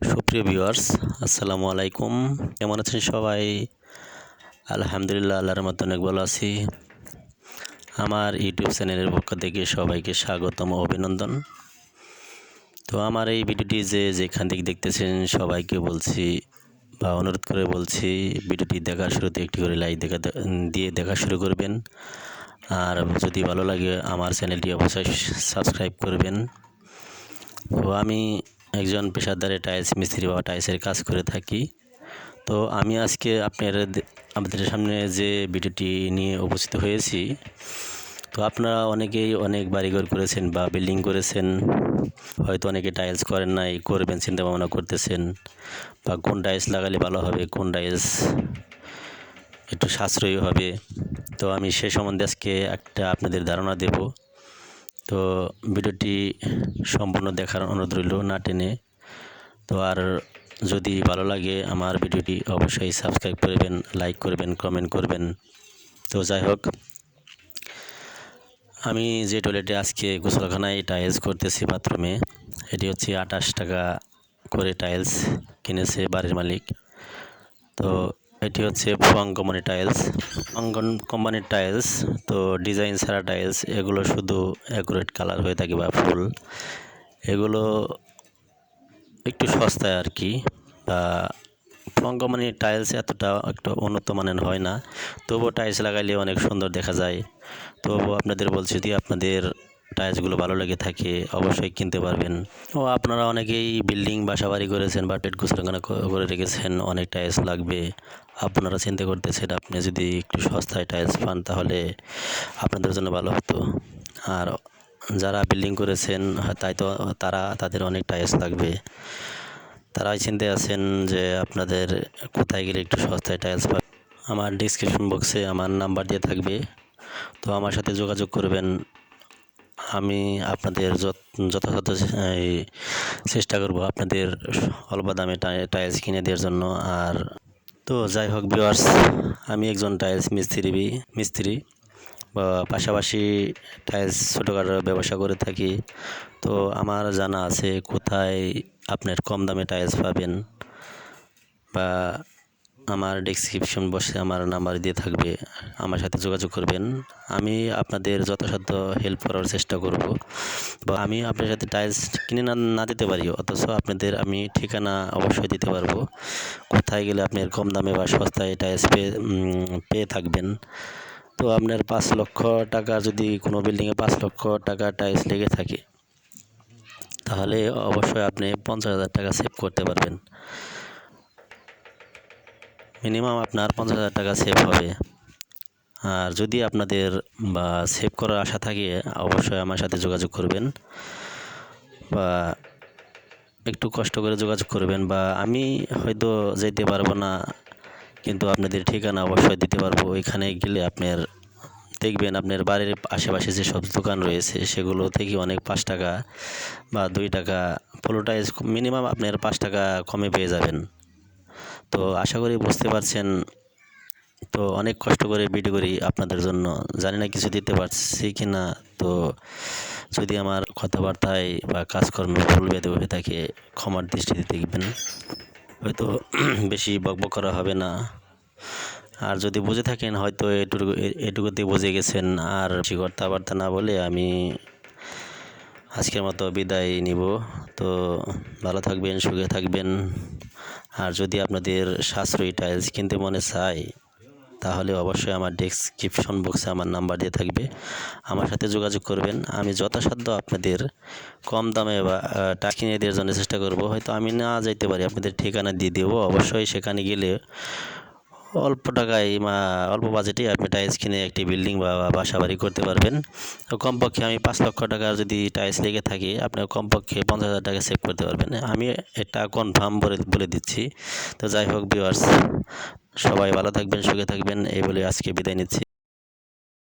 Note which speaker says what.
Speaker 1: সুপ্রিয় ভিউয়ার্স, আসসালামু আলাইকুম। কেমন আছেন সবাই? আলহামদুলিল্লাহ, আল্লাহর মতো অনেক ভালো আছি। আমার ইউটিউব চ্যানেলের পক্ষ থেকে সবাইকে স্বাগতম ও অভিনন্দন। তো আমার এই ভিডিওটি যেখান থেকে দেখতেছেন সবাইকে বলছি বা অনুরোধ করে বলছি, ভিডিওটি দেখার শুরুতে একটি করে লাইক দিয়ে দেখা শুরু করবেন। আর যদি ভালো লাগে আমার চ্যানেলটি অবশ্যই সাবস্ক্রাইব করবেন। তো আমি একজন পেশাদার টাইলস মিস্ত্রি বা টাইলসের কাজ করে থাকি। তো আমি আজকে আপনাদের সামনে যে ভিডিওটি নিয়ে উপস্থিত হয়েছি, তো আপনারা অনেকেই অনেক বাড়িঘর করেছেন বা বিল্ডিং করেছেন, হয়তো অনেকে টাইলস করেন নাই, করবেন চিন্তা ভাবনা করতেছেন, বা কোন টাইলস লাগালে ভালো হবে, কোন টাইলস একটু সাশ্রয়ী হবে। তো আমি সে সম্বন্ধে আজকে একটা আপনাদের ধারণা দেব। তো ভিডিওটি সম্পূর্ণ দেখার অনুরোধ রইল, না টেনে। তো আর যদি ভালো লাগে আমার ভিডিওটি অবশ্যই সাবস্ক্রাইব করবেন, লাইক করবেন, কমেন্ট করবেন। তো যাই হোক, আমি যে টয়লেটে আজকে গোসলখানায় টাইলস করতেছি বাথরুমে, এটি হচ্ছে 28 টাকা করে টাইলস কিনেছে বাড়ির মালিক। তো এটি হচ্ছে ফং কোম্পানির টাইলস। কোম্পানির টাইলস তো ডিজাইন ছাড়া টাইলস, এগুলো শুধু অ্যাকুরেট কালার হয়ে থাকে বা ফুল, এগুলো একটু সস্তায় আর কি। বা ফং কোম্পানির টাইলস এতটা একটু উন্নত মানের হয় না, তবুও টাইলস লাগাইলে অনেক সুন্দর দেখা যায়। তবুও আপনাদের বলছি, যদি আপনাদের টাইলসগুলো ভালো লেগে থাকে অবশ্যই কিনতে পারবেন। ও আপনারা অনেকেই বিল্ডিং বাসা বাড়ি করেছেন বা পেট গোছানো করে রেখেছেন, অনেক টাইলস লাগবে। আপনারা চিন্তা করতেছেন আপনি যদি একটু সস্তায় টাইলস পান তাহলে আপনাদের জন্য ভালো হতো। আর যারা বিল্ডিং করেছেন তাদের অনেক টাইলস লাগবে, তারাই চিন্তায় আছেন যে আপনাদের কোথায় গেলে একটু সস্তায় টাইলস পাবেন। আমার ডিসক্রিপশন বক্সে আমার নাম্বার দিয়ে থাকবে, তো আমার সাথে যোগাযোগ করবেন। আমি আপনাদের যথাযথ চেষ্টা করব আপনাদের অল্প দামে টাইলস কিনে দেওয়ার জন্য। আর তো যাই হোক ভিউয়ার্স, আমি একজন টাইলস মিস্ত্রি বা পাশাপাশি টাইলস ছোটোখাটো ব্যবসা করে থাকি। তো আমার জানা আছে কোথায় আপনার কম দামে টাইলস পাবেন, বা আমার ডেসক্রিপশন বক্সে আমার নাম্বার দিয়ে থাকবে, আমার সাথে যোগাযোগ করবেন। আমি আপনাদের যথাসাধ্য হেল্প করার চেষ্টা করব। বা আমি আপনার সাথে টাইলস কিনে না দিতে পারি, অথচ আপনাদের আমি ঠিকানা অবশ্যই দিতে পারবো, কোথায় গেলে আপনার কম দামে বা সস্তায় টাইলস পেয়ে থাকবেন। তো আপনার 5 লক্ষ টাকা, যদি কোনো বিল্ডিংয়ে 5 লক্ষ টাকা টাইলস লেগে থাকে, তাহলে অবশ্যই আপনি 50,000 টাকা সেভ করতে পারবেন। মিনিমাম আপনার 50,000 টাকা সেভ হবে। আর যদি আপনাদের বা সেভ করার আশা থাকে অবশ্যই আমার সাথে যোগাযোগ করবেন, বা একটু কষ্ট করে যোগাযোগ করবেন। বা আমি হয়তো যেতে পারবো না, কিন্তু আপনাদের ঠিকানা অবশ্যই দিতে পারবো। ওইখানে গেলে আপনার দেখবেন আপনার বাড়ির আশেপাশে যে সব দোকান রয়েছে সেগুলো থেকে অনেক 5 টাকা বা 2 টাকা পুরোটাই মিনিমাম আপনার 5 টাকা কমে পেয়ে যাবেন। তো আশা করি বুঝতে পারছেন। তো অনেক কষ্ট করে ভিডিও করি আপনাদের জন্য, জানি না কিছু দিতে পারছি কি না। তো যদি আমার কথাবার্তায় বা কাজকর্মে ভুল ভেদে হয়ে থাকে ক্ষমার দৃষ্টিতে দেখবেন। হয়তো বেশি বকবক করা হবে না। আর যদি বুঝে থাকেন হয়তো এটুকুতে বুঝে গেছেন। আর বেশি কথাবার্তা না বলে আমি আজকের মতো বিদায় নিব। তো ভালো থাকবেন, সুখে থাকবেন। আর যদি আপনাদের সাশ্রয়ী টাইলস কিনতে মনে চায় তাহলে অবশ্যই আমার ডেসক্রিপশন বক্সে আমার নাম্বার দিয়ে থাকবে, আমার সাথে যোগাযোগ করবেন। আমি যথাসাধ্য আপনাদের কম দামে বা টাকা কিনে দেওয়ার জন্য চেষ্টা করব। হয়তো আমি না যাইতে পারি, আপনাদের ঠিকানা দিয়ে দেবো। অবশ্যই সেখানে গেলে অল্প টাকায় অল্প বাজেটে আপনি টাইলস কিনে একটি বিল্ডিং বা বাসা বাড়ি করতে পারবেন। তো কমপক্ষে আমি 5 লক্ষ টাকার যদি টাইলস লেগে থাকে আপনার কমপক্ষে 50,000 টাকা সেভ করতে পারবেন, আমি এটা কনফার্ম বলে দিচ্ছি। তো যাই হোক ভিউয়ার্স, সবাই ভালো থাকবেন, সুখে থাকবেন, এই বলে আজকে বিদায় নিচ্ছি।